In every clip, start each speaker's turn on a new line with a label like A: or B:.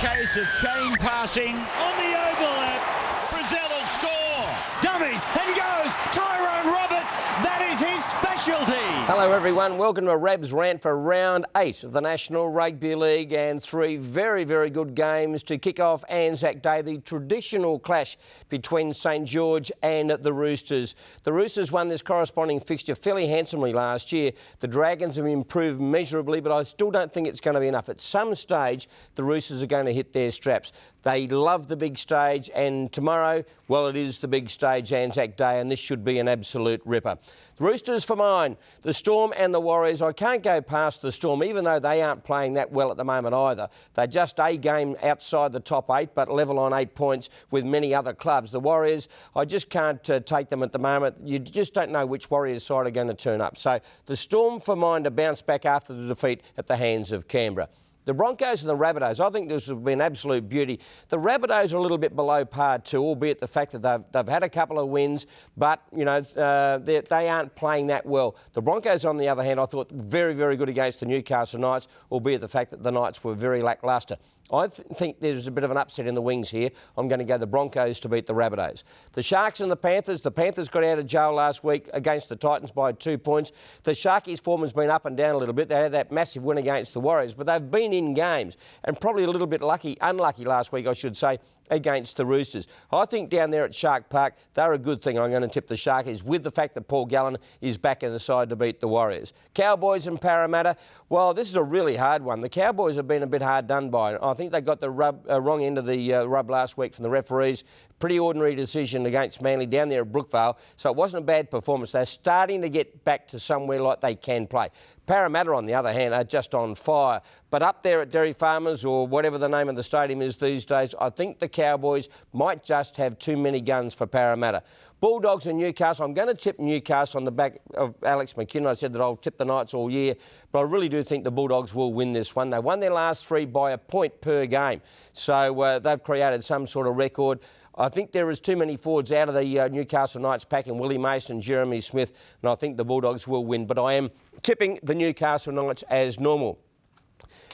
A: case of chain passing.
B: On the overlap.
A: Brazil will score.
B: Dummies and goes. Tyrone Roberts. That is his specialty.
C: Hello everyone, welcome to a Rabbs'S rant for round 8 of the National Rugby League, and 3 very, very good games to kick off Anzac Day, the traditional clash between St George and the Roosters. The Roosters won this corresponding fixture fairly handsomely last year. The Dragons have improved measurably, but I still don't think it's going to be enough. At some stage, the Roosters are going to hit their straps. They love the big stage, and tomorrow, well, it is the big stage, Anzac Day, and this should be an absolute ripper. The Roosters for mine, the Storm and the Warriors. I can't go past the Storm, even though they aren't playing that well at the moment either. They're just a game outside the top 8, but level on 8 points with many other clubs. The Warriors, I just can't take them at the moment. You just don't know which Warriors side are going to turn up. So the Storm for mine to bounce back after the defeat at the hands of Canberra. The Broncos and the Rabbs'S, I think this has been absolute beauty. The Rabbs'S are a little bit below par too, albeit the fact that they've had a couple of wins, but, you know, they aren't playing that well. The Broncos, on the other hand, I thought very, very good against the Newcastle Knights, albeit the fact that the Knights were very lacklustre. I think there's a bit of an upset in the wings here. I'm going to go the Broncos to beat the Rabbs'S. The Sharks and the Panthers got out of jail last week against the Titans by 2 points. The Sharkies' form has been up and down a little bit. They had that massive win against the Warriors, but they've been in games and probably a little bit unlucky last week, I should say, against the Roosters. I think down there at Shark Park, they're a good thing. I'm going to tip the Sharkies with the fact that Paul Gallen is back in the side to beat the Warriors. Cowboys and Parramatta, well, this is a really hard one. The Cowboys have been a bit hard done by. I think they got the wrong end of the rub last week from the referees. Pretty ordinary decision against Manly down there at Brookvale, so it wasn't a bad performance. They're starting to get back to somewhere like they can play. Parramatta, on the other hand, are just on fire. But up there at Dairy Farmers, or whatever the name of the stadium is these days, I think the Cowboys might just have too many guns for Parramatta. Bulldogs and Newcastle, I'm going to tip Newcastle on the back of Alex McKinnon. I said that I'll tip the Knights all year, but I really do think the Bulldogs will win this one. They won their last 3 by a point per game, so they've created some sort of record. I think there is too many forwards out of the Newcastle Knights pack in Willie Mason, Jeremy Smith, and I think the Bulldogs will win. But I am tipping the Newcastle Knights as normal.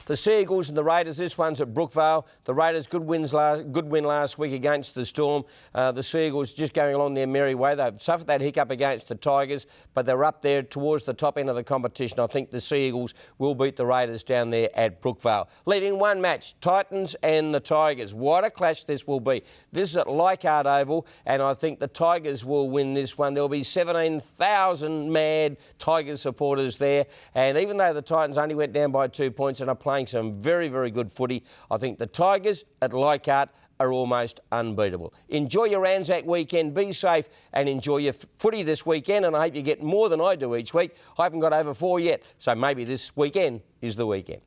C: The Sea Eagles and the Raiders, this one's at Brookvale. The Raiders, good win last week against the Storm. The Sea Eagles just going along their merry way. They've suffered that hiccup against the Tigers, but they're up there towards the top end of the competition. I think the Sea Eagles will beat the Raiders down there at Brookvale. Leaving one match, Titans and the Tigers. What a clash this will be. This is at Leichhardt Oval, and I think the Tigers will win this one. There'll be 17,000 mad Tigers supporters there, and even though the Titans only went down by 2 points and are playing some very, very good footy, I think the Tigers at Leichhardt are almost unbeatable. Enjoy your Anzac weekend, be safe and enjoy your footy this weekend, and I hope you get more than I do each week. I haven't got over 4 yet, so maybe this weekend is the weekend.